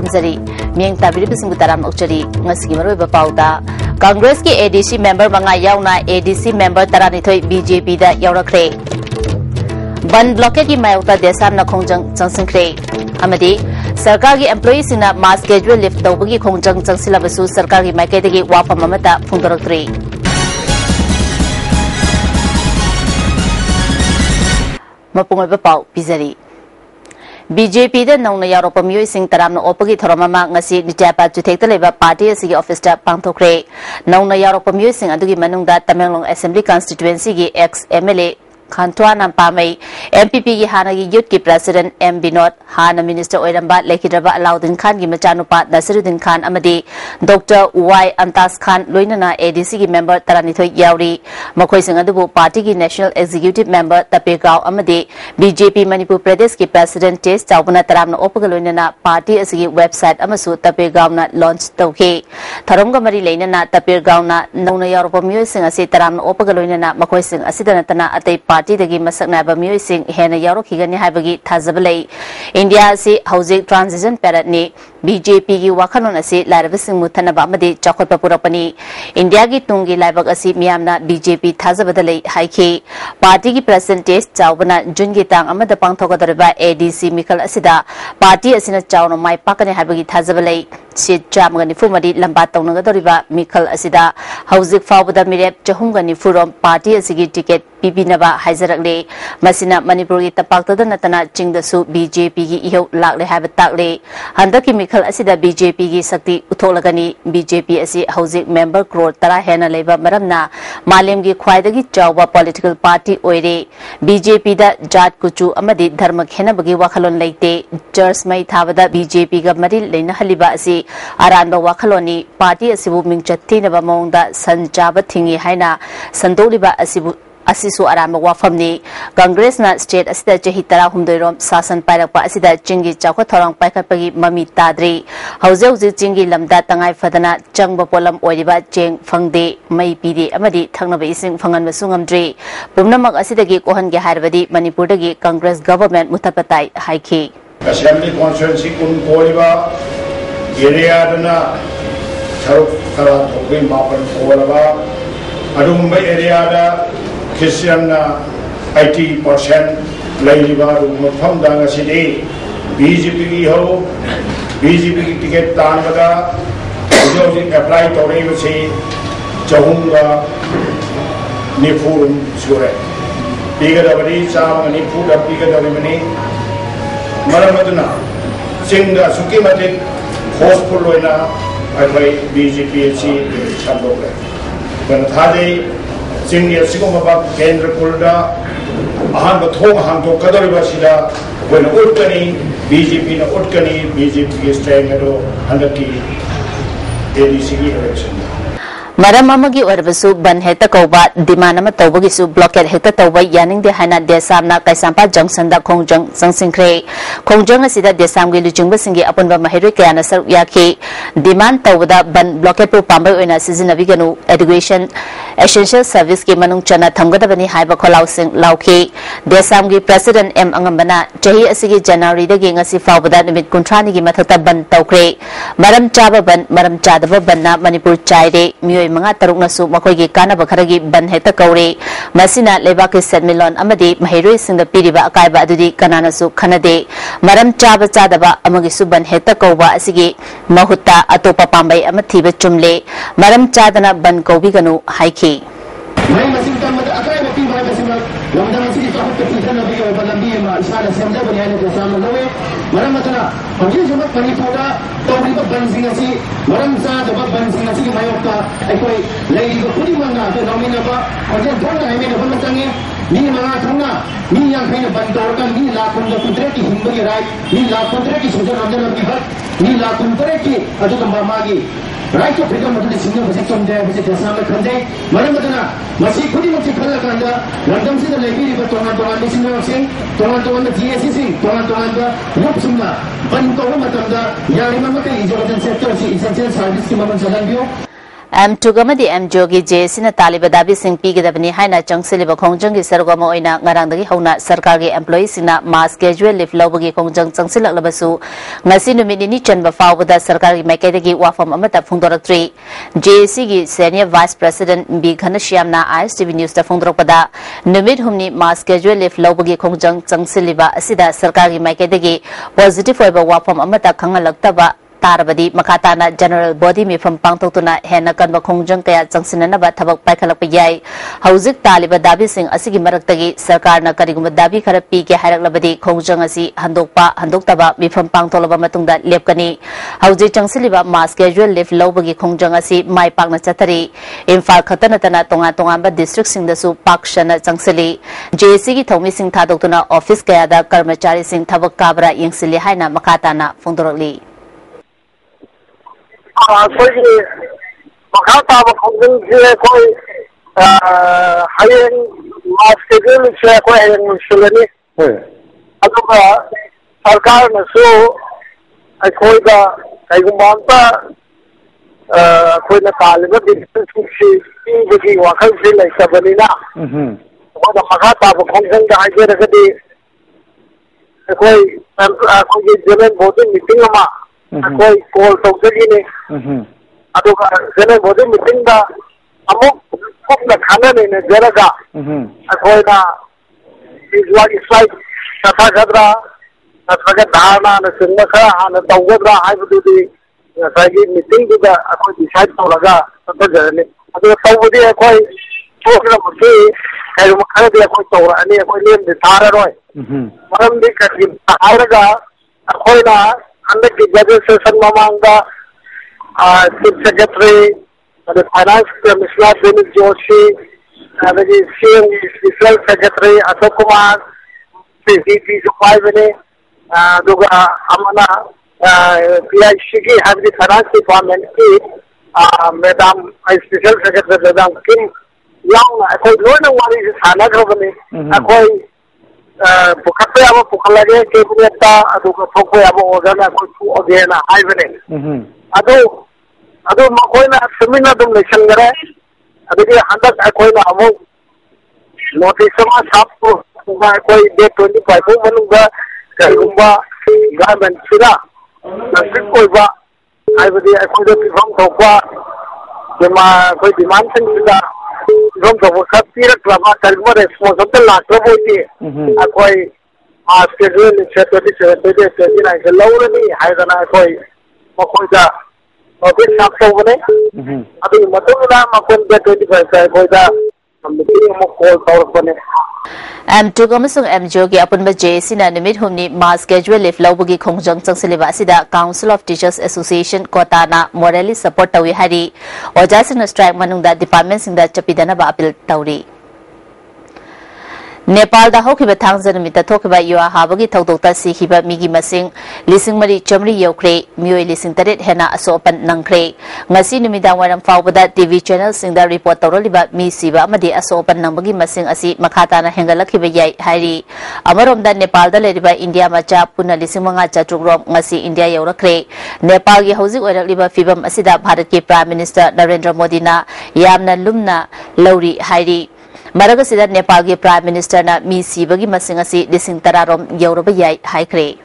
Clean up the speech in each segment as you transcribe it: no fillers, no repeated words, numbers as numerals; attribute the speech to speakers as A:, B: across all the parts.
A: खुरमजरी मियंग ताबिरिबसिंग Taram ओक्चरी ngasi maroi bapauda Congress ki ADC member manga yauna ADC member taranithoi BJP da yaurakre ban blockade ki mayota desam na khongjang changsingkre amadi sarkar ki employees sina mass schedule lift tawbagi khongjang changsilabasu sarkar ki maike dagi wafam amata phungdoraktre mapungoi bapau bizari BJP da nauna Europa miyoi sing taram na opagi thorama ma ngasi nitapa chuthekta leba party asigi office ta pangthokre nauna Europa miyoi sing adugi manungda Tamenglong Assembly constituency gi ex MLA Khantwa Nampamai MPP ki hana gi youth ki president M Binod hana minister oiramba Lekhidraba Alauddin Khan gi machanupa Nasiruddin Khan amadi Dr Y Antas Khan loinana ADC ki member taranithoi yauri makhoi sing adubu party ki national executive member Tapegao amadi BJP Manipur Pradesh ki president Test Chaubuna taramna opaga loinana party asigi website amasu Tapegao na launch tawke tharomga mari leinana Tapegao na nauna Europa miyoi sing ase taramna opaga loinana makhoi sing asidana tana atei party dagi masaknaba miyoi sing hena yarokhigani haibagi thazabalei India si housing transition period ni BJP gi wakhalon asi larabasing muthanaba amadi chakhotpa purakpani India gi tungi laibak asi miyamna BJP thazabadalei haikhi party gi president Test Chaubana June gi tang amada pangthogadariba ADC mikal asida party asina chawno mai pakane haibagi thazabalei seat jamgani fumadi lamba tawnagadariba mikal asida housing fawbada mirep chahumgani furom party asigi ticket pibinaba haizarakle masina Manipur gi tapaktada natana chingdasu BJP gi ihau lakle haiba takle handaki mikhal asida BJP gi sakti utholagani BJP asi housing member crore tara hena leba maramna malem gi khwaidagi chawba political party oire BJP da jat kuchu amadi dharma khena bagi wakhalon leite church mai thabada BJP ga mari leina haliba asi aranba wakhaloni party asibu mingchathi naba mongda sanjaba thingi haina sandoliba asisu arama wafamni Congress na state asida chahi tara humdoirom sasan pairakpa asida chingi chakwa thorang paikapagi mami tadri hauze chingi lamda tangai fadana changba polam oiriba cheng phangde mai pide amadi thangnaba ising phangan masungamdri pumnamak asidagi kohan ge harbadi Manipur dagi Congress government muthapatai haiki
B: Assembly constituency kun koriba area dana tharuk kala thokbe mapan kolaba adumba area da Christian 80% laiba mafam danga sidi BJP ki ho BJP ki ticket tan bada jo apply tore basi chahunga nifurum sure tiga da bari sam nifu da tiga da bani maramaduna singa suki mate hospital loina ai BJP si chandogre ban thade Singh Sigomaba Kendra Kulda Ahan Bathong Hanto Kadoribasida when Utkani BJP na Utkani BJP is staying at Handaki ADC election.
A: Maram amagi orbasu ban heta koba dimanama tawbagisu blockade heta tawba yaning de hana desamna kaisampa junction da khongjang sangsingkre khongjang asida desam gi luchungba singi apunba mahiroi kayana sar yakhi demand tawda ban blockade pu pambai oina sizinabi ganu education essential service ki manung chana thamgadabani haiba kholau sing lauki desam gi president M Angambana chahi asigi January dagi ngasi fawbada nimit kuntrani gi mathakta ban tawkre maram chaba ban maram chadaba banna Manipur chaide miyoi manga taruk nasu makoi gi kanaba kharagi ban heta kaure masina lebak ki setmilon amadi mahiroi singda piriba akaiba adudi kanana su khanade maram chaba chadaba amagi su ban heta kauba asigi mahutta atopa pambai amathiba chumle maram chadana ban kaubi ganu haiki
C: mai masing tamada akaiba piriba kasima lamdan sigi tahut kitana bi wa balambi ma isala semda bani ana kasama lawe maram matana pagi jamat pani thoda tawriba ban singasi maram sa daba ban singasi ki mayokta aikoi lady ko puri manga to nomina ba aje thona ai me ban tangi ni manga thona ni yang khaina ban dorkan ni la kun da kutre ki himbagi rai ni la kutre ki soja namjana ki bhat ni la kutre ki adu kamba magi right to freedom of the single position there which is not khande maram matana masi khudi masi khalla kanda landam se the library ba tonga tonga listener sing tonga the GSC sing tonga the group singna ban ko matam da yari mamaka isolation sector si essential service ki maman salang bio
A: M2 M-Jogi J-Sina Taliba Dabi Sing Pigabani Haina Chung Siliba Kongjang is Sargomoina, Narandagi Hona, Sarkagi employees in a mass casual lift Lobagi Kongjang Sila Labasu, Nasinu Midini Chan Bafa with the Sarkari Makadagi Wafam Amata Fundora 3, JSG Senior Vice President Bighanashiamna ISTV News the Fundropada, Numid Humni mass casual lift Lobagi Kongjang Siliba Asida Sarkari Makadagi, positive for Wafam Amata Kangalактaba. Tarabadi Makatana General Body me from Pangtotuna Hena Kanba Kongjang Kaya Jangsinanaba Tabak Paikalapayai Hauzik Taliba Dabi Sing Asigi Maraktagi Sarkarna Kariguma Dabi Karapi ke Haraklabadi Kongjang Asi Handoktaba me from Pangtolaba Matunda Lepkani Hauzik Jangsiliba Mass Casual Lift Lobagi Kongjang Asi Mai Pakna Chatari Infal Katanatana Tonga District Sing the Su Pakshana Jangsili JSG Thomi Sing Tadoktuna Office Kayada Karmachari Sing Tabak Kabra Yangsili Haina Makatana Fundorali
D: Koi makata makhung je koi hayeng schedule je koi hayeng sulani aduga sarkar na so koi da kaigumanta koi na taliba district si bagi wakal si lai sabanina koi da makata makhung da haje rakadi koi jemen voting meeting ma koi call tawjagi ne aduga jene bodi meeting da amuk kopna khana ne jeraga koi na izwagi slide tata gadra tata dhana na singma kha hana tawgadra haibudu di sagi meeting da koi decide tawlaga tata jarane aduga tawbudi koi program ki kai makhana di koi tawra ani koi lem de thara roi maram di kadi araga koi na under the budget session mamanga Chief Secretary the Finance Commissioner Denis Joshi the CM Special Secretary Ashok Kumar CCP Supplier Duga Amana PIC ki have the Finance Department ki Madam Special Secretary Madam Kim Yang koi loan wali sana khabane koi Pukatnya apa pukalage kebunyata atau pokok apa orangnya aku orangnya aibene. Aduh makoi na seminar dum nation gara. Aduh dia hendak akoi na amu notice sama sapu makoi day 25 menunggu kerumba government sila. Nanti koi ba aibedi akoi tu film tokwa cuma koi demand sila. Rom to khat pirak lama kalma responsible lakra boti akoi schedule che 27 29 laura ni haidana akoi makoi da office sap to bane adu matuna makon 25 koi da meeting mo call tawr bane
A: M2 Gomasung M-Jogi upon the J-Sina Nimit Humni Mass Casual Lift Lobagi Kongjang Siliba Sida Council of Teachers Association Kotana Morally Support Tawi Hari Ojasin Strike Manung that departments in the Chapidana Apil Tauri Nepal da hokiba thangzan mita thokiba yuwa habagi thawdokta sikhiba migi masing lising mari chamri yokre mioi lising taret hena asopan nangkre ngasi numidang waram fawbada TV channel singda report tawroliba mi siba amadi asopan nangbagi masing asi makhata na hengalakhiba yai hairi amaromda Nepal da leriba India macha puna lising manga chatrukrom ngasi India yaurakre Nepal gi hauzik oirakliba fibam asida Bharat ki Prime Minister Narendra Modi na yamna lumna lauri hairi Maragasida Nepal ki Prime Minister na mi sibagi masingasi lising tararom yauraba yai haikre.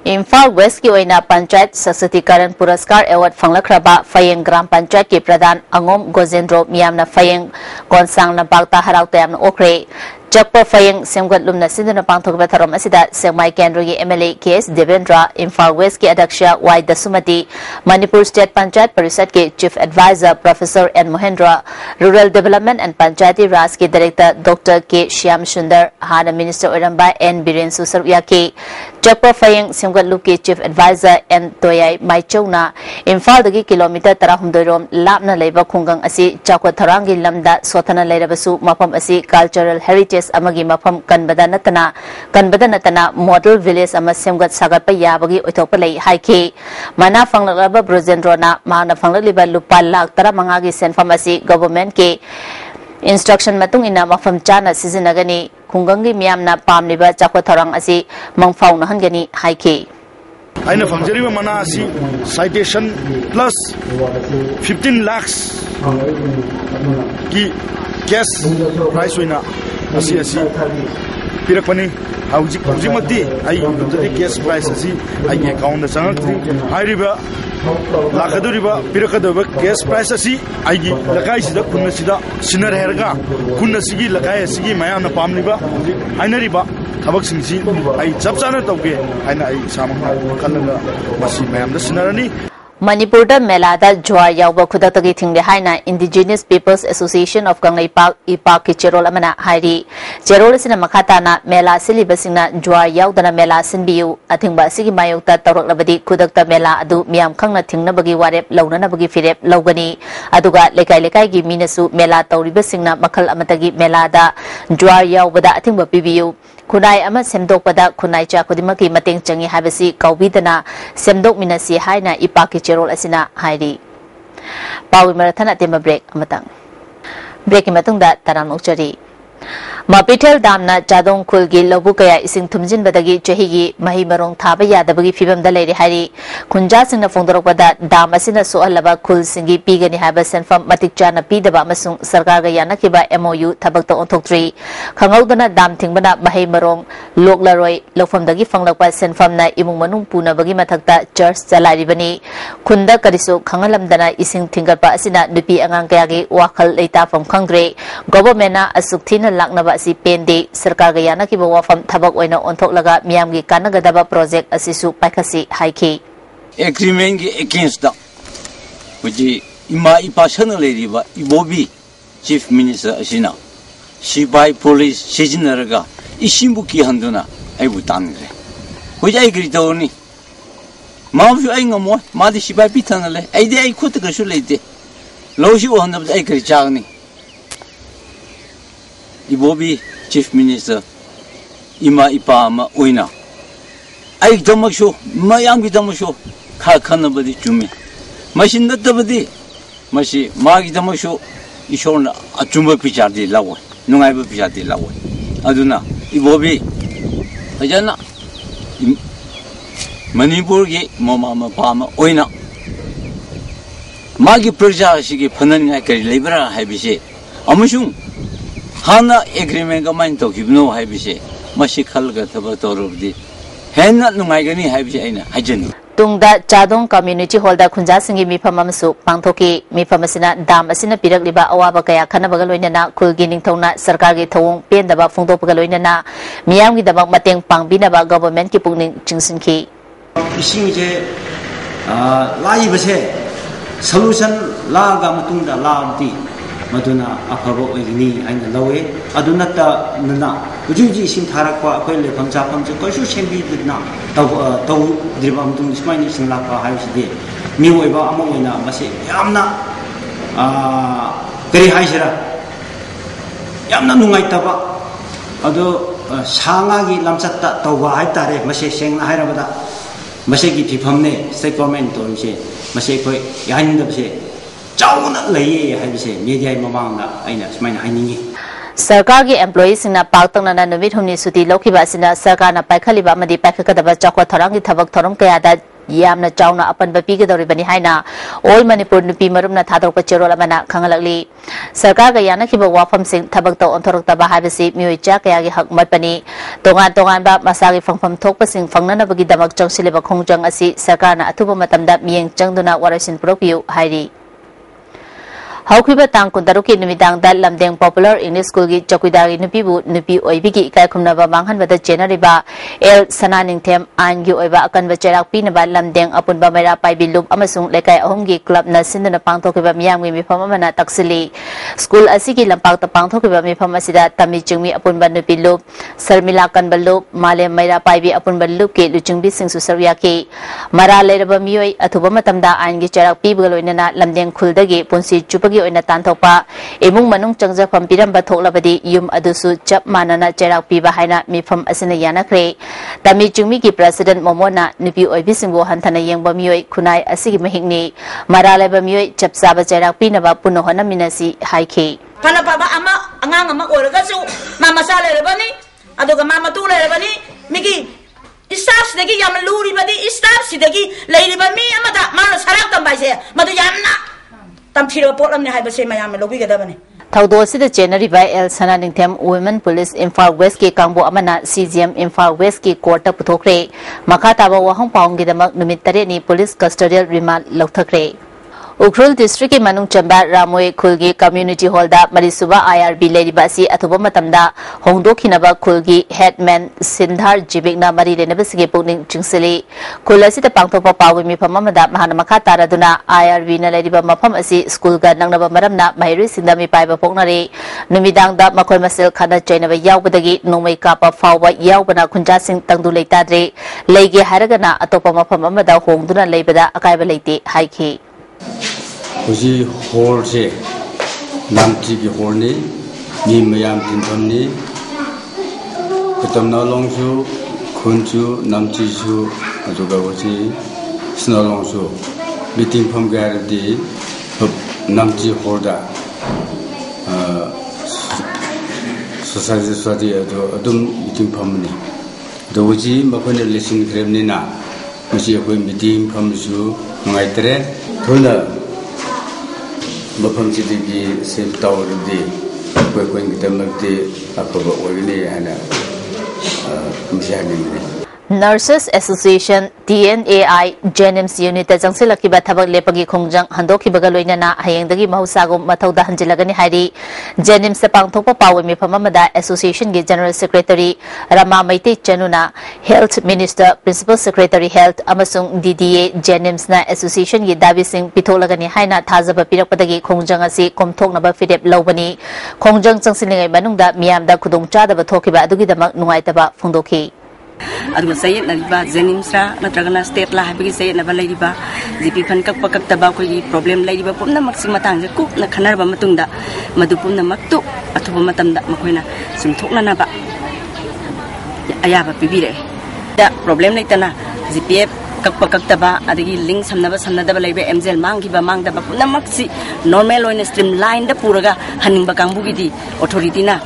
A: Imphal West ki oina Panchayat Sasatikaran Puraskar Award Fanglakhraba Fayeng Gram Panchayat ki Pradhan Angom Gojendro Miyamna Fayeng Gonsang na Bagta Haraukta Yamna Okre Jakpa Fayeng Semgat Lumna Sindana Pangthokba Tharom asida Sengmai Kendro ki MLA KS Devendra Imphal West ki Adaksha Y Dasumati Manipur State Panchayat Parisad ki Chief Advisor Professor N Mohendra Rural Development and Panchayati Raj ki Director Dr. K Shyam Sundar Hana Minister Oramba N Biren Susarya ki Jakpa Fayeng Semgat Lup ki Chief Advisor N Toyai Maichona Imphal dagi kilometer 30 rom lapna leiba khungang asi Chakwa Tharangi lamda sothana leirabasu mapam asi cultural heritage amagi mafam kanbada natana model village ama semgat sagat pa yabagi oitokpa lei haiki mana fanglaba brojendro na mana fangliba lupa lakh tara mangagi senfam asi government ke instruction matung ina mafam chana sizinagani khungangi miyamna pamliba chakwa tharang asi mangfauna hangani haiki
B: aina famjari mana si citation plus 15 lakhs ki cash price wina asi pirakpani hauji mati ai the cash price asi ai account na sangakri ai riba lakaduriba pirakadaba cash price asi ai gi lakai sida kunna sida sinar herga kunna sigi lakai sigi mayam na pamliba ainariba tabak singsi ai chapchana tawge aina ai samang kalaga masi mayam da sinarani
A: Manipur da Melada Jwar Yauba Kudatagi Thingde Haina Indigenous Peoples Association of Gangai Park Ipak Cherol Amana Hairi Cherol Sina Makatana Mela Silibasina Jwar Yaudana Mela Sinbiu Athingba Sigi Mayokta Tarok Labadi Kudakta Mela Adu Miam Kangna Thingna Bagi Warep Launa Bagi Firep Logani Aduga Lekai Gi Minasu Mela Tauribasingna Makal Amatagi Melada Jwar Yaubada Athingba Bibiu Kunai ama semdok pada kunai cha kudimaki mateng changi habasi kaubidana semdok minasi haina ipaki cherol asina hairi pawi marathana tema break amatang break imatung da tarang nokchari Mapitel damna jadong kulgi lobu kaya ising tumjin badagi chahigi mahi marong thaba yadabagi fibam da leiri hari kunja singna fongdorok bada dam asina soalaba kul singi pigani haba senfam matik chana pidaba masung sarkar ga yanakiba MOU thabak ta onthoktri khangaudana dam thingbana mahi marong loklaroi lofam dagi fanglakpa senfam na imung manung puna bagi mathakta church chalari bani kunda karisu khangalamdana ising thinggalpa asina nupi angang kaya gi wakhal leita fam khangre government na asuk thina laknaba si pende sarkar ga yana ki wafam thabak oina onthok laga miam gi kanagadaba project asisu paikasi haiki
E: agreement gi against da which ima ipasana leriba ibobi chief minister asina sibai police sijinaraga isimbu ki handuna aibu tangre which I agree to ni mafu ai ngamo madi sibai pitanale ai de ai khut ga su leite loshi o handab ai kri chagni Ibobi chief minister ima ipama oina ai damasho mayam gi damasho khana badi chumi machine da badi mashi magi damasho ishona achumba pichadi lawo nungai ba pichadi lawo aduna ibobi ajana Manipur gi mama pama oina magi praja shigi phanan ngai kari lebra haibise amushung Hana agreement ka man to kibno haibise mashi khalga thaba torobdi henna nungaigani haibise aina hajani
A: tungda jadong community hall da khunja singi mifam amsu pangthoki mifam asina dam asina pirak liba awaba kaya khanabaga loinana khulgi ningthongna sarkar gi thawung pendaba phongdopaga loinana miyam gi dabak mateng pangbinaba government ki pungning chingsinki
F: ising je lai base solution la ga matungda la di maduna afabo oigni aina lawe aduna ta nana ujuji sim tharakwa koile phamcha koisu sembi dna taw dribam tung ismaini singla ka haiside mi oiba amoina mase yamna kari haisira yamna nungai taba ado sangagi lamchatta tawwa haitare mase sengna hairabada mase gi phifamne state government tonse mase koi yaindabse Chauna lay haibise media mamangna aina smaina haningi
A: sarkar gi employees singna paktang na numit humni suti lokhiba sina sarkar na paikhaliba amadi paikakadaba chakwa thorangi thabak thoram kaya da yamna chauna apan bapi ge dori bani haina all manipur nupi marumna thadok pachero lamana khangalakli sarkar ga yana khiba wafam sing thabak to onthorok taba habisi mioi cha kaya gi hak matpani tongan ba masagi phangpham thokpa sing fangnana bagi damak changsileba khongjang asi sarkar na athuba matamda mieng changduna warasin propiu hairi Haukiba tang kuntaruki numidang dal lamdeng popular English school gi chakuidari nupi oibigi ikai khumnaba manghan bada jenariba el sananing them an gi oiba akan ba cherak pinaba lamdeng apunba mera paibi lup amasung lekai ahomgi club na sinduna pangthokiba miyamgi mifam amana taksili school asigi lampak ta pangthokiba mifam asida tami chungmi apunba nupi lup sarmila kanba lup male mera paibi apunba lup ke luchungbi singsu saryaki mara leraba miyoi athuba matamda an gi cherak pibga loinana lamdeng khuldagi punsi chupa oina tanthokpa emung manung changja pham piramba thoklabadi yum adusu chap manana cherak piba haina mifam asina yanakre tami chungmi ki president momona nupi oibisingbo hanthana yengba miyoi khunai asigi mahingni maraleba miyoi chapsaba cherak pinaba punohana minasi haiki
G: pana baba ama angang ama oragasu mama sale rebani aduga mama tu le rebani migi isas सिदगी yam Lurie बदी staff सिदगी लेरी बमी अमदा माना सराक तंबाइसे मदु यामना तमथिरो पोलमने हाइबसे मयाम lobby गदबने
A: थौदो सिदा चेनरी बाय एल सना निंथेम वुमेन पुलिस इम्फाल वेस्ट के कांगबो अमना सीजीएम इम्फाल वेस्ट की कोर्ट पुथोखरे मखा ताबा वहंग पाउंग गिदमक नुमित तरेनी पुलिस कस्टोडियल रिमांड लौथखरे उखरुल डिस्ट्रिक्ट की मनुंग चंबा रामोय खुलगी कम्युनिटी हॉल दा मरिसुबा आईआरबी लेरिबासी अथुबा मतमदा होंदोखिनबा खुलगी हेडमैन सिंधार जिबिकना मरी लेनबसिगे पुनिंग चिंगसली खुल असिदा पांगथोपा पावी मिफम अमदा महाना मखा तारादुना आईआरबी ना लेरिबा मफम असि स्कूल गा नंगनबा मरमना महिरुई सिंदा मी पाइबा पोकनरे नुमिदांगदा मखोय मसेल खाना चैनबा यावबदगी नोंमै कापा फावबा यावबना खुंजा सिंग तंगदु लेताद्रे लेगे हारगना अतोपा मफम अमदा होंगदुना लेबदा अकायबा लेते हाइखि
H: उसी हॉल से नामची की हॉल ने मीमयाम तिनथम ने कतम नालोंसु खुनचु नामचीसु अजुगा वसी स्नालोंसु मीटिंग फम गारदी नामची हॉल दा सोसाइटी अदुम मीटिंग फम ने दोजी मखोने लेसिन ग्रेमने ना उसी कोई मीटिंग फम सु मंगाइतरे थोड़ा मफम सिद्दीकी सेफ टावरदी कोई कोई कितमकती अफब ओइने हाना मिसागिने
A: Nurses Association TNAI Jenims Unit Jangsilaki Batabak Lepagi Kongjang Handoki Bagaloina Hayangdagi Mahusago Matauda Hanjilagani Hari Jenims Pangtopa Power Mipamada Association General Secretary Rama Maiti Chanuna Health Minister Principal Secretary Health Amasung DDA Jenims Na Association Davi Singh Pitolagani Haina Tazaba Pirakpadagi Kongjang Asi Komtok Naba Fidep Lobani Kongjang Jangsilingai Manungda Miamda Kudung Chada Batokiba Adugidamak Nuaitaba Fundoki
I: अदुग सयत नलिबा जेनिम्सरा नत्रगना state ला हाबिगे सयत नबा लैरिबा GP fun कक पकक तबा कोई problem लैरिबा पुमना मक्सिंग Matang जे cook न खनरबा मतुंगदा मदु पुमना मक्तु अथुबा मतमदा मखोइना सुमथोकनानाबा अयाबा पिबिरे दा problem लैतना GPF कक पकक तबा अदगी लिंक समनदबा लैबे एमजेल मांगिबा मांगदबा पुमना मक्सि नॉर्मल ओइन स्ट्रीमलाइन दा पुरगा हनिंगबा कांगबुगिदी अथॉरिटीना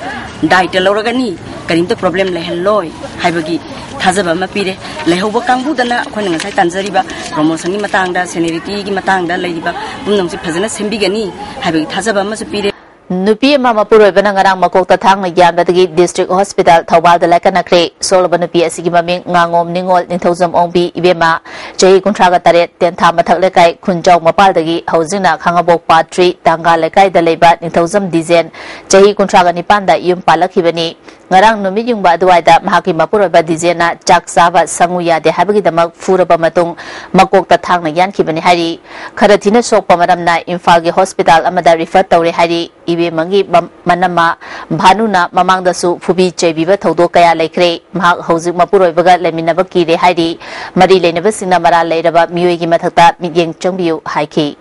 I: डाइट लौरगनी करिंतो प्रॉब्लम लेहलोय हाइबगी थाजबा मा पिरे लेहौबा कांगबुदना अखोइना ngasai tanjariba promotion ni matangda seniority gi matangda leiba bumnongsi phajana sembigani haibagi thajaba ma pire
A: Nupi Mama Puroi Banangarang Makokta Thang Yambadagi District Hospital Thawal the Lakanakre Solomon Nupi Asigi Maming Ngangom Ningol Nintozam Ongbi Ibema Jay Kuntraga Taret Tenta Matak Lekai Kunjau Mapaldagi Hausina Kangabok Patri Tanga Lekai the Lebat Nintozam Dizen Jay Kuntraga Nipanda Yum Palakibani Ngarang Numi Yung Baduida Mahaki Mapuroi Badizena Jak Sava Sanguya de Habagi the Mak Furaba Matung Makokta Thang Yan Kibani Hari Karatina Sopa Madamna Infagi Hospital Amada refer Tauri Hari Ibe Mangi Manama Bhanuna Mamangdasu Fubi Chebiba Todo Kaya Lekre Mahak Hosik Mapuroi Baga Leminabaki de Hari Mari Lenavasina Mara Leraba Muigi Matata Midyang Chongbiu Haiki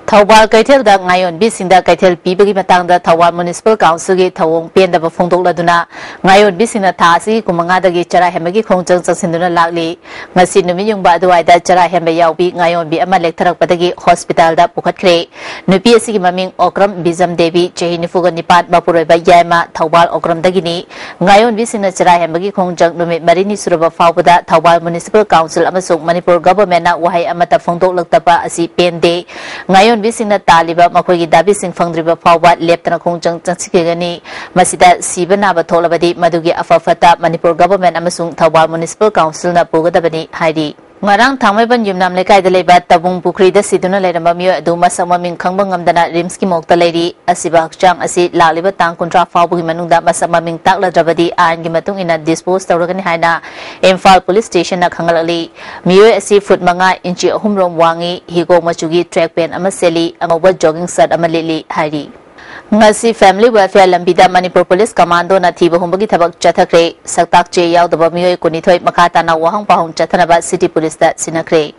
A: Thawal Kaitel da Ngayon Bisinda Kaitel Pibagi Matangda Thawal Municipal Council gi Thawong Penda ba Phongdok laduna Ngayon Bisina Thasi Kumangada gi Chara Hemagi Khongjang Changsinduna Lakli Ngasi Numi Yung ba Duwaida Chara Hemba Yaubi Ngayon Bi ama Lektarak Padagi Hospital da Pukhatkre Nupi asigi maming Okram Bizam Devi Chehi Nifuga Nipat Mapuroi ba Yaima Thawal Okram dagini Ngayon Bisina Chara Hemagi Khongjang Numi Marini Suraba Fawbada Thawal Municipal Council amasung Manipur Government na Wahai amata Phongdok laktaba asi Pende Ngayon Bising Taliba Makogi Dabi Sing Fangriba Pawa Leptana Kongjang Chansikigani Masida Sibana Batolabadi Madugi Afafata Manipur Government Amasung Thawal Municipal Council na Pugadabani Haidi Ngarang Tangmayban Yumnam Lekai the Lebat Tabung Pukri the Siduna Ledamamio Duma Samaming Kangbangam Dana Rimski Mokta Lady Asibak Chang Asi Laliba Tang Contra Fabu Manunda Masamaming Takla Dravadi and Gimatung in a disposed Taragan Haina Infal Police Station na Kangalali Mio Asi Foot Manga Inchi Humrom Wangi Higo Machugi Track Pen Amaseli Amawa Jogging Sad Amalili Haidi Ngasi Family Welfare Lambida Manipur Police Commando na thiba humbagi thabak chathakre saktak che yaudaba miyoi kunithoi makata na wahang pahong chathanaba City Police da sinakre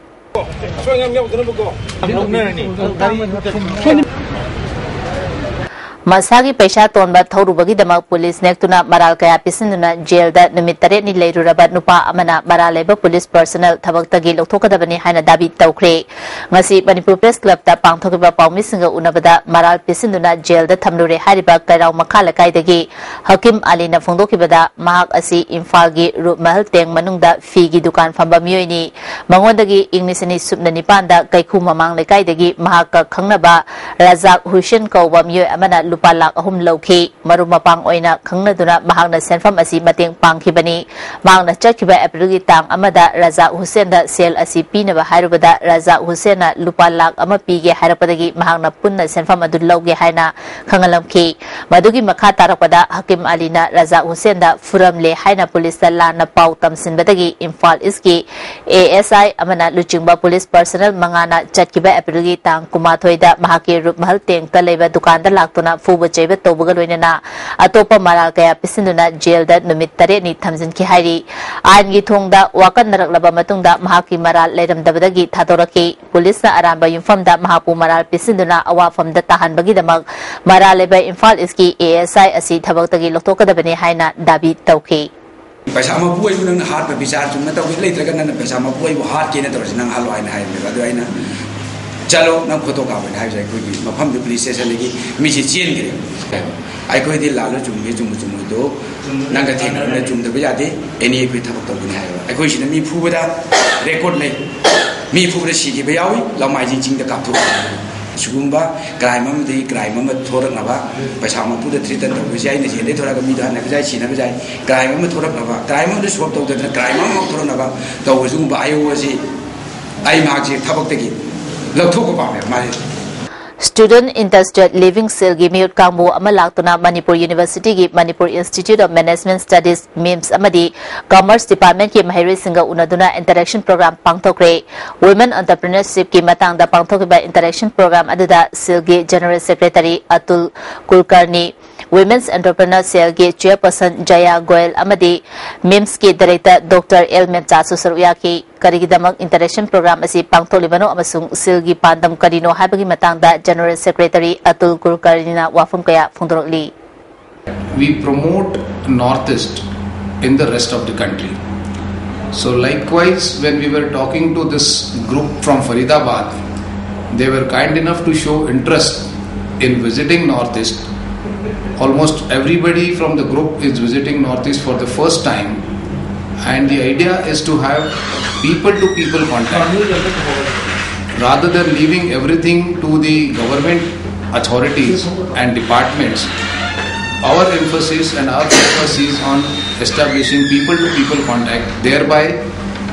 A: Masagi पैसा तोनबा थौरुबगिदमक police नेक्तुना moral कया पिसिन्दुना जेलदा नुमित 8 नि लेरुरबा नुपा अमना moral लेबा police personal थबक्तगी लौथोकदबनि हाइना दाबी तौख्रे ngasi Manipur Press Club ta pangthokiba pawmisinga unabada maral pisinduna jailda thamlure hariba kairaw makhala kaidagi Hakim Ali na phongdokibada mahak asi Imphal gi Rupmahal Teng manungda fi gi dukan famba miyoini mangondagi ingnisani subna nipanda kaikhu mamang lekaidagi mahak ka khangnaba Razak Hussein kawba miyoy amana lupa lak ahum lauki maruma pang oina khangnaduna mahakna senfam asi mateng pangkhibani mahakna chakhiba April gi tang amada Razak Hussein da sel asi pinaba harubada Razak Hussein na lupa lak ama pige harapadagi mahakna punna senfam adu lauge haina khangalamki madugi makha tarakpada Hakim Ali na Razak Hussein da furamle haina police da lana pau tamsinbadagi Imphal iski ASI amana luchingba police personnel mangana chakhiba April gi tang kumathoi da mahaki Rupmahal Teng ta leiba dukan da laktuna fuba chaiba tobuga loinana atopa maral kaya pisinduna jail da numit 8 ni thamjin ki hairi ain gi thongda wakan naraklaba matungda mahaki maral leiramdabadagi thadoraki police na aramba yumfam da mahapu maral pisinduna awafam da tahanbagi damak maral leba Imphal iski ASI asi thabaktagi loktokadabani haina dabi tauki
J: पैसा मपुई नंग हाथ पे विचार चुन तब लेत्रग नंग पैसा मपुई वो हाथ केने तौर नंग हालो आइन हाइ अदु आइना चलो नंग फोटो का बन हाइ जाय कोई मफम दु पुलिस स्टेशन लगी मिछि चेन गिरे आई कोई दि लालो जुमगे जुम दो नंग थेन न जुम दबे यादे एनी कोई थबक तो बन हाइ आई कोई सिना मी फुबदा रेकॉर्ड ले मी फुबदा सिगि बयावी लमाइ जिंग द कापथु सुगुम्बा क्राइम क्राइम थोरकनबा पैसा मपुद थ्रिटन तौबसे आइना जेले थोरक मीदा न जाय सिना जाय क्राइम थोरकनबा क्राइम सॉल्व तौदना क्राइम थोरकनबा तौबजुम्बा आयोसी आई मागजे थबकतगी लौथोको पामे माय
A: Student Interstate Living Cell gi miyut kangbu ama laktuna Manipur University gi Manipur Institute of Management Studies MIMS amadi Commerce Department ki mahiri singa unaduna interaction program pangthokre Women Entrepreneurship ki matang da pangthokiba interaction program aduda Cell gi General Secretary Atul Kulkarni Women's Entrepreneur Cell gi Chairperson Jaya Goel amadi MIMS ki Director Dr. El Menchasu Saruyaki karigidamak interaction program asi pangtholibano amasung Cell gi pandam karino habagi matang da General Secretary Atul Kulkarni wafum kaya phongdorokli
K: We promote Northeast in the rest of the country. So likewise, when we were talking to this group from Faridabad, they were kind enough to show interest in visiting Northeast. Almost everybody from the group is visiting Northeast for the first time, and the idea is to have people-to-people contact. Rather than leaving everything to the government authorities and departments, our emphasis and our focus is on establishing people-to-people contact, thereby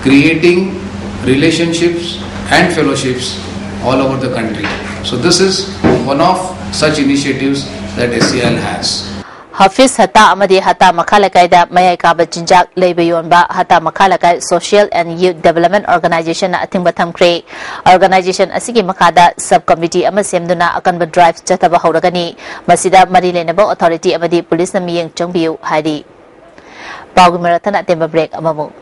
K: creating relationships and fellowships all over the country. So this is one of such initiatives that SCL has.
A: Hafiz Hata amadi Hata Makhalakai da mayai kaba jinjak leibayon ba Hata Makhalakai Social and Youth Development Organization na ating batam kre organization asigi makada subcommittee ama semduna akan ba drive chataba hawragani masida Marilena authority amadi police na miyeng changbiu hari pawgi marathon atemba break amamu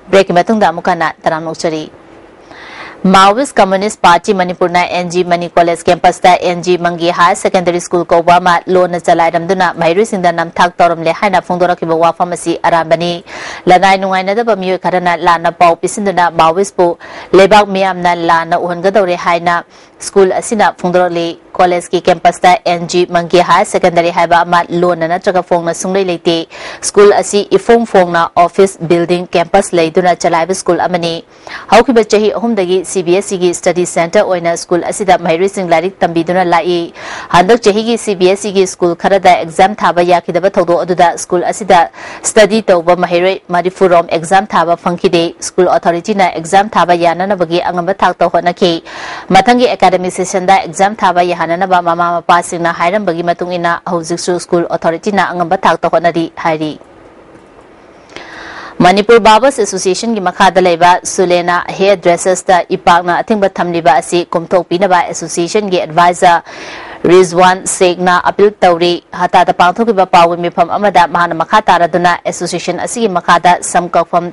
A: break matungda mukana taram nuksari Maoist Communist Party Manipur na NG Mani College campus da NG Mangi High Secondary School ko wama loan chalai ramduna mahiru singda namthak torom le haina phongdorakiba wafam asi arambani lanai nungai na da bamiyo kharana lana pau pisinduna Maoist po lebak miyamna lana uhongadore haina school asina phongdorali college ki campus da NG Mangi High Secondary haiba ama loan na traga phong na sunglei leite school asi ifong phong na office building campus leiduna chalai school amani haukiba chahi ahumdagi CBSE gi study center oina school asida mahiru sing larik tambiduna lai handak chahi gi CBSE gi school kharada exam thaba yakidaba thodo aduda school asida study tawba mahiru marifurom exam thaba phangkide school authority na exam thaba yanana bagi angamba thak to honaki mathangi academic session da exam thaba yahanana ba mama mapa singna hairam bagi matungina hojiksu school authority na angamba thak to honari hairi Manipur Barbers Association ki makhada laiba Sulena Hairdressers da ipakna athingba thamliba asi kumthok pinaba association ki advisor Rizwan Segna appeal tauri hata da pangthokiba pawi mifam amada mahana makha taraduna association asigi makhada samkakfam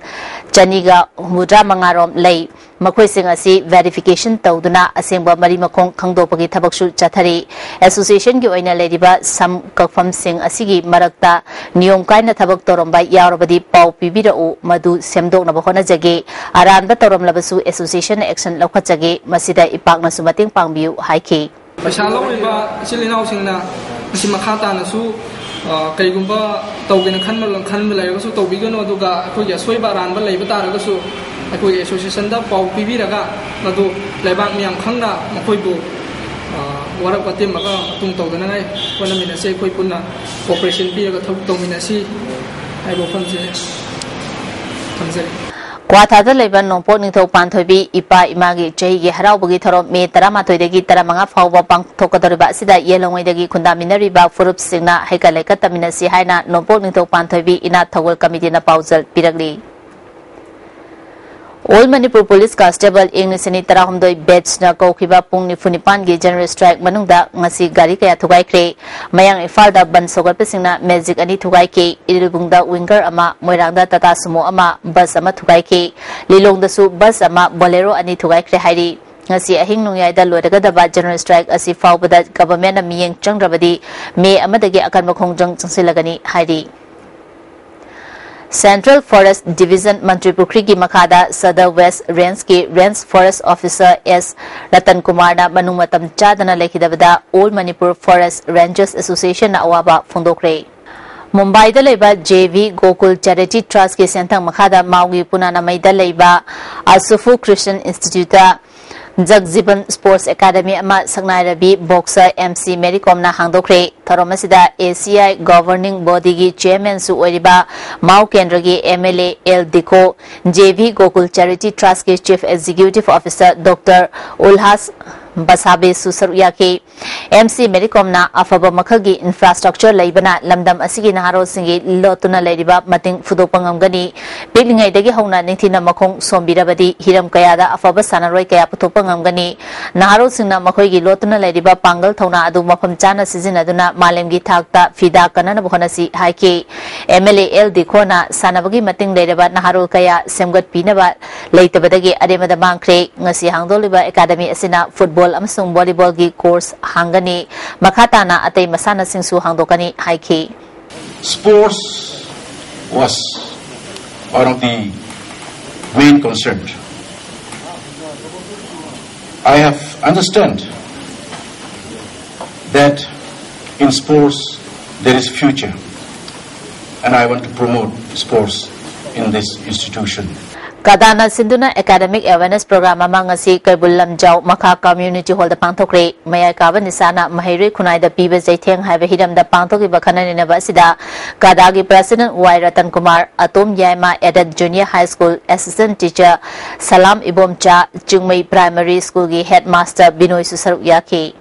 A: chaniga mudra mangarom lei makhoi sing asi verification tawduna asengba mari makong khangdopagi thabaksu chathari association gi oina leriba samkakfam sing asigi marakta niyom kaina thabak toromba yarobadi pau pibirau madu semdokna bahona jage aranba torom labasu association action lakhachage masida ipakna sumating pangbiu haiki
L: पैसा लौरीबा चिलिनाव सिंगना मसी मखा तानसु कईगुंबा तौगेन खनबा लैरगसु तौबिगनो अदुगा अखोइगे सोइबा रानबा लैबा तारगसु अखोइगे association दा पाउ पिबिरगा मदु लैबाक मियाम खंगना मखोइबु वारक पतिमगा तुंग तौदनाय वनमिनसे अखोइ पुन्ना cooperation पिरगा थब तौमिनसी आइबो फंजे थंजरी
A: Kwathada leba nongpok ningthau panthoibi ipa imagi chahigi haraubagi thoro me 13dagi 15 fauba pangthokadoriba asida yelongwaidagi khundaminariba furup singna haikaleka taminasi haina nongpok ningthau panthoibi ina thawal committee na paujal piragli All Manipur Police Constable Ingnisani Tarahumdoi batch na kaukiba pung ni funipan gi general strike manungda ngasi gari kaya thugai kre mayang ifalda ban sogal pesingna magic ani thugai ke ilibungda winger ama moirangda tata sumo ama bus ama thugai ke lilongda su bus ama bolero ani thugai kre hairi ngasi ahing nungyai da lodaga da ba general strike asi faubada government na miyeng changrabadi me amadagi akan makhongjang changsilagani hairi Central Forest Division Manipuri ki makhada Sadar West Range ki Range Forest Officer S Ratan Kumar na manumatam chadana lekhidabada All Manipur Forest Rangers Association na awaba phondokre Mumbai da leba JV Gokul Charity Trust ki sentang makhada Maugi Punana Maida leba Asufu Christian Institute Jagziban Sports Academy ama Sagnai Rabi boxer MC Mericom na hangdokre Tharomasida ACI Governing Body gi Chairman su oiriba Mau Kendra gi MLA L Diko JV Gokul Charity Trust ki Chief Executive Officer Dr. Ulhas Basabe Susaruya ki MC Mericom na afaba makhagi infrastructure laibana lamdam asigi naharo singi lotuna lairiba mating fudopangam gani bilingai dagi hauna ningthina makhong sombirabadi hiram kayada afaba sanaroi kaya putopangam gani naharo singna makhoi gi lotuna lairiba pangal thona adu mafam chana sizinaduna malemgi thakta fida kanana bhonasi haiki MLA L Dikona sanabagi mating lairiba naharo kaya semgat pinaba leitabadagi ademada mangkhre ngasi hangdoliba academy asina football amasung volleyball gi course hangani makhatana atei masana singsu hangdokani haiki
B: Sports was one of the main concerns. I have understand that in sports there is future, and I want to promote sports in this institution.
A: Kadana Sinduna Academic Awareness Program amangasi Kabulam Jau Maka Community Hall the Pantokre Maya Kavanisana Mahiri Kunai the Piba Zaiteng have hidam the Pantoki Bakana University Kadagi President Wairatan Kumar Atom Yaima Added Junior High School Assistant Teacher Salam Ibomcha Jungmei Primary School gi Headmaster Binoy Susaruyaki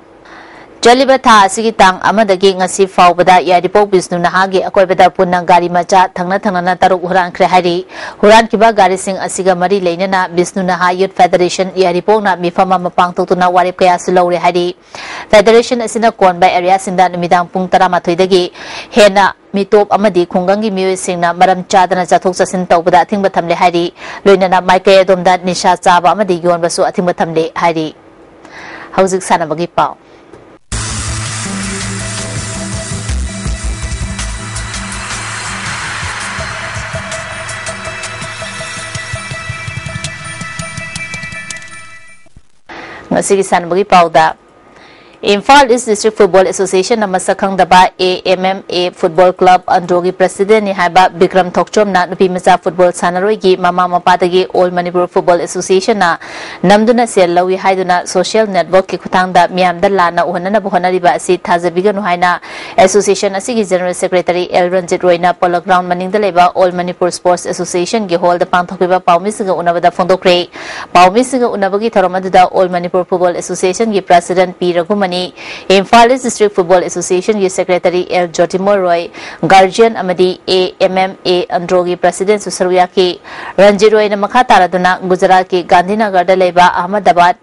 A: Jaliba tha asigi tang amadagi ngasi faubada yaripok bisnu nahagi akoibada punna gari macha thangna na taruk huran khre hari huran kiba gari sing asiga mari leinana bisnu naha youth federation yaripok na mifama mapang totuna warip kaya sulawre hari federation asina kon by area sinda numidang pung 13 dagi hena mitop amadi khungangi mioi singna maram chadana chathok chasin tawbada thingba thamle hari loinana maikay domda nisha chaba amadi yonbasu athingba thamle hari hauzik sanabagi pau Sige sanbagi pauda Imphal East District Football Association na masakang daba AMMA Football Club Androgi President ni haiba Bikram Thokchom na nupi macha football sanaroi gi mama mapadagi All Manipur Football Association na namduna sel lawi haiduna social network ki khutangda miyam dalla na uhana buhana riba asi thajabiga nu haina association asigi General Secretary L Ranjit Roina polo ground maning da leba All Manipur Sports Association gi hall da pangthokiba paumisiga unabada fondokre paumisiga unabagi thoromaduda All Manipur Football Association gi President P Raghuman Imphal East District Football Association ki Secretary L Jotimor Roy Guardian amadi AMMA Androgi President Susaruyaki Ranjit Roy na makha taraduna Gujarat ki Gandhinagar da leba Ahmedabad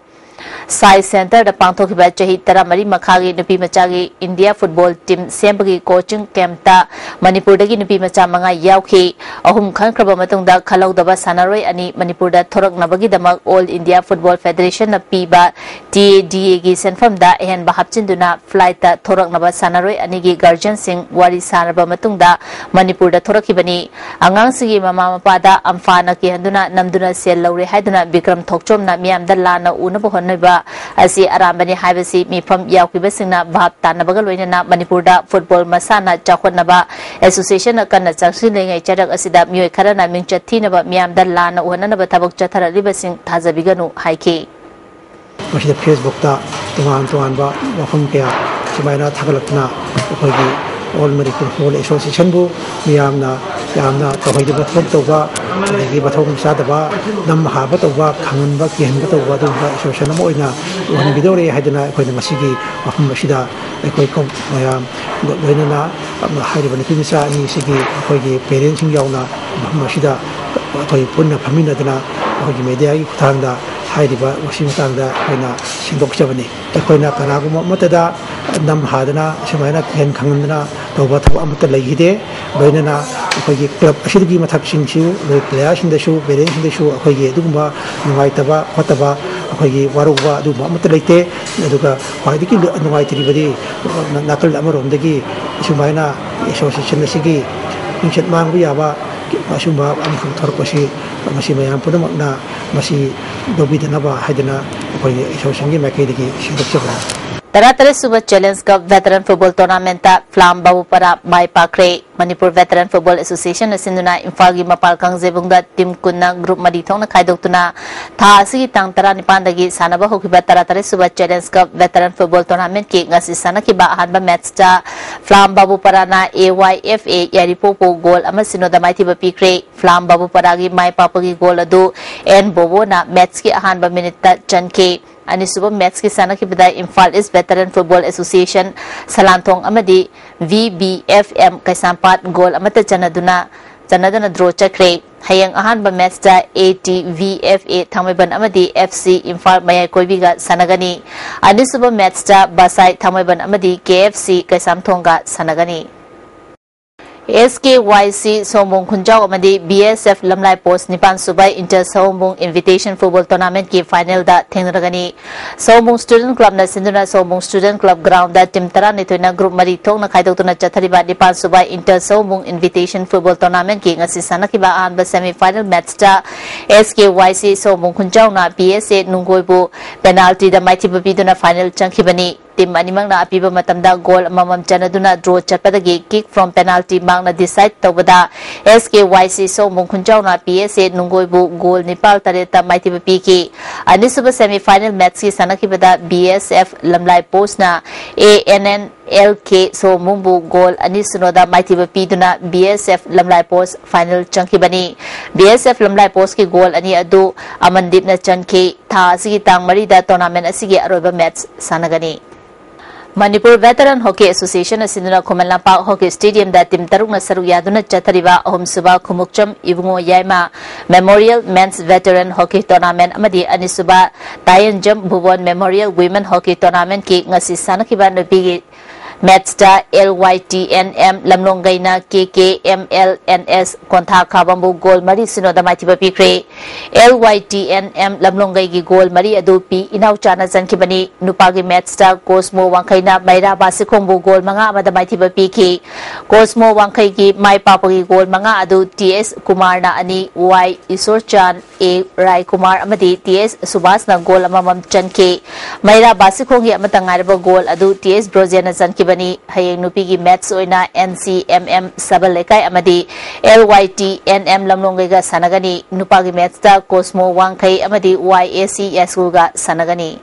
A: Sai Center da pangthokhiba chahi taramari makhagi nupi machagi India football team sembagi coaching camp ta Manipur dagi nupi macha manga yauki ahum khankraba matungda khalaudaba sanaroi ani Manipur da thoraknabagi damak All India Football Federation na piba TADA gi senfam da ehan bahapchinduna flight ta thoraknaba sanaroi ani gi guardian sing wari sanarba matungda Manipur da thorakhibani angang sigi mama mapada amfana ki handuna namduna sel lawre haiduna Bikram Thokchom na miyam da lana unaba honaiba asi arambani haibasi mifam yaukiba singna bhap tanabaga loinana Manipur da football masana chakhotnaba association na kanna changsi lengai charak asida mioi kharana mingchat thinaba miyam da lana uhananaba thabak chathara libasing thajabiganu haike
M: masida Facebook ta tuan ba wafam kya sumaina thagalakna khogi All Manipur Football Association bu miyamna tohoi ba thok to ba gi ba thong sa da ba nam ha ba to ba khangan ba ki han ba to ba do ba association mo ina wan bidore haidana khoi na masigi wafam masida khoi ko miyam loinana hairi ba ni sa ni sigi khoi gi parents sing yauna masida khoi punna phamina dana khoi media gi thangda hairi ba washing tangda khoina sindok chabani khoina kanaguma matada nam hadana sumaina hen khangandana toba thab amata leihide loinana khoi club asidgi mathak singchu loi player singdashu parents singdashu khoi duguma nuai taba khotaba khoi waruba duguma amata leite aduga khwaidiki nuai tribadi nakal amaromdagi sumaina association sigi ingchet mangbu yaba asumba amkhang thorkosi masi mayam punamakna masi dobidanaba haidana khoi association gi makai sindok chabra
A: Taratare Suba Challenge Cup Veteran Football Tournament ta Flam Babupara Bai Pakre Manipur Veteran Football Association na sinduna Imphal gi mapal kangjebungda team kunna group madi thongna khaidoktuna tha asigi tang 19 dagi sanaba hokiba Taratare Suba Challenge Cup Veteran Football Tournament ki ngasi sanakiba ahanba match ta Flam Babupara na AYFA Yaripopo goal ama sinoda maithiba pikre Flam Babupara gi mai papagi goal adu N Bobo na match ki ahanba minute ta chanke ani suba match ki sana ki bidai Imphal East Veteran Football Association Salantong amadi VBFM kaisampat goal amata chanaduna draw chakre hayang ahan ba match ta ATVFA Thangmaiban amadi FC Imphal mayai koibiga sanagani ani suba match ta Basai Thangmaiban amadi KFC kaisamthongga sanagani SKYC Sombong Khunjau amadi BSF Lamlai Post Nipan Subai Inter Sombong Invitation Football Tournament ki final da thengragani Sombong Student Club na sinduna Sombong Student Club ground da team tara nitoina group mari thongna khaidokna chathariba Nipan Subai Inter Sombong Invitation Football Tournament ki ngasi sanakiba ahanba semi final match ta SKYC Sombong Khunjau na BSA Nungoibu penalty da maithiba biduna final changkhibani team animang na apiba matamda goal mamam chanaduna draw chatpadagi kick from penalty mangna decide tawada SKYC Sombong Khunjau na PSA Nungoibu goal Nepal tareta maithiba piki ani suba semi final match ki sanakibada BSF Lamlai Post na ANNLK Sombongbu goal ani sunoda maithiba piduna BSF Lamlai Post final changkibani BSF Lamlai Post ki goal ani adu amandip na chanke tha asigi tang marida tournament asigi aroba match sanagani Manipur Veteran Hockey Association asinuna Khomanlampak Hockey Stadium da team taruk na saru yaduna chathariba ahom suba khumukcham ibungo yaima Memorial Men's Veteran Hockey Tournament amadi anisuba Tayanjam Bhuvan Memorial Women Hockey Tournament ki ngasi sanakiba nupigi match ta LYTNM Lamlongai na KKMLNS Kontha Khabambu goal mari sinoda maithiba pikre LYTNM Lamlongai gi goal mari adu pi inau chana chankibani nupagi match ta Cosmo Wangkai na Maira Basikhongbu goal manga amada maithiba piki Cosmo Wangkai gi mai papagi goal manga adu TS Kumar na ani Y Isorchan A Rai Kumar amadi TS Subhas na goal amamam chanke Maira Basikhongi amata ngarba goal adu TS Brozena chanke bani hayeng nupigi match oina NCMM Sabalekai amadi LYTNM Lamlongai ga sanagani nupagi match ta Cosmo Wangkai amadi YAC School ga sanagani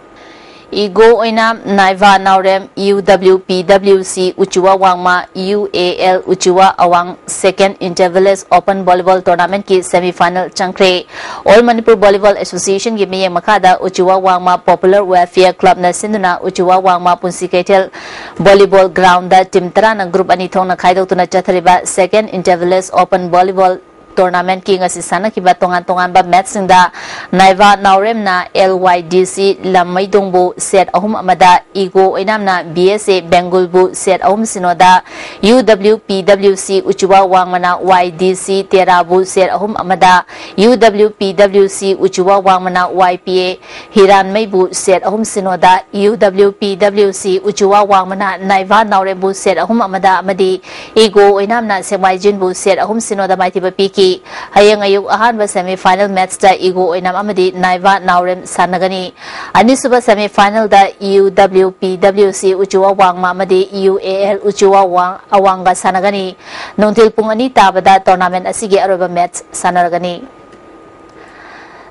A: Igo oina Naiva Naurem UWPWC Uchiwa Wangma UAL Uchiwa Awang Second Intervallist Open Volleyball Tournament ki semi-final changkre All Manipur Volleyball Association gi miyeng makada Uchiwa Wangma Popular Welfare Club na sinduna Uchiwa Wangma Punsikaitel Volleyball Ground da team tara na group ani thongna khaidok tuna chathariba Second Intervallist Open Volleyball tournament ki ngasi sana ki ba tongan tongan ba match singda naiva naurem na LYDC lamaidong bu set ahum amada ego inam na BSA Bengal bu set ahum sinoda UWPWC uchuwa wangmana YDC tera bu set ahum amada UWPWC uchuwa wangmana YPA hiran mai bu set ahum sinoda UWPWC uchuwa wangmana naiva naurem bu set ahum amada amadi ego inam na semaijin bu set ahum sinoda maiti ba piki hayang ayuk ahan ba semi final match da ego inam amadi naiva naurem sanagani ani suba semi final da UWPWC uchuwa wangma amadi UAL uchuwa wang awanga sanagani nongtil pungani tabada tournament asigi aroba match sanaragani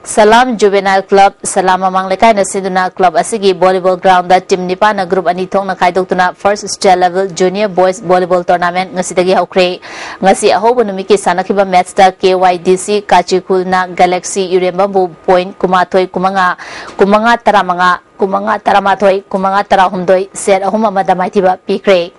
A: Salam Juvenile Club Salam amang lekai na siduna club asigi volleyball ground da team nipa na group ani thong na khaidok tuna first state level junior boys volleyball tournament ngasi dagi haukre ngasi ahobo numiki sanakiba match da KYDC Kachikul na Galaxy Urembambu point kumathoi kumanga taramathoi kumanga tarahumdoi set ahuma madamaitiba pikre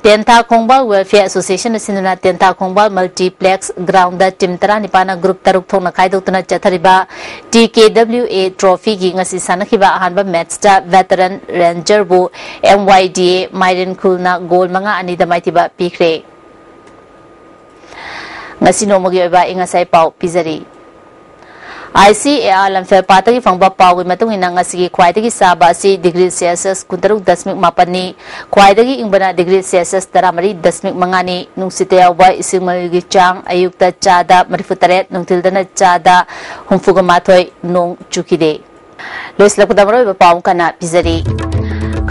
A: Tenta Kongbal Welfare Association Sinuna Tenta Kongbal Multiplex Ground da Team Tara Nipana Group Taruk Thong na Kaidok Tuna Chathariba TKWA Trophy gi ngasi sanakiba ahanba match da Veteran Ranger bu MYDA Myren Kulna goal manga ani da maitiba pikre ngasi nomogi oiba ingasai pau pizari ICAR lamfel patagi fangba pawi matung ina ngasi khwaidagi saba si degree Celsius kuntaruk dasmik mapani khwaidagi ingbana degree Celsius taramari dasmik mangani nungsite yawa isimagi chang ayukta chada marifutare nungtildana chada humfuga mathoi nong chukide lois lakudamroi ba paw kana pizari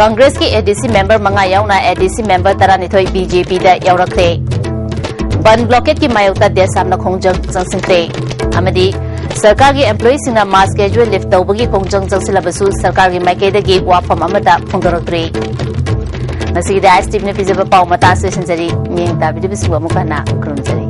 A: Congress ki ADC member manga yauna ADC member taranithoi BJP da yaurakre ban blockade ki mayukta desamna khongjang changsingre amadi सरकार की employees सिंह मास casual लिफ्ट तौबगी खोंजंग जंगसिलबसु सरकार की माइकेदगी वाफम अमदा फोंदरक्रे नसीदा ISTV ने पिजब पाव मता से सिंजरी मिंग ताबिदि बिसु अमुकना खुरुमजरी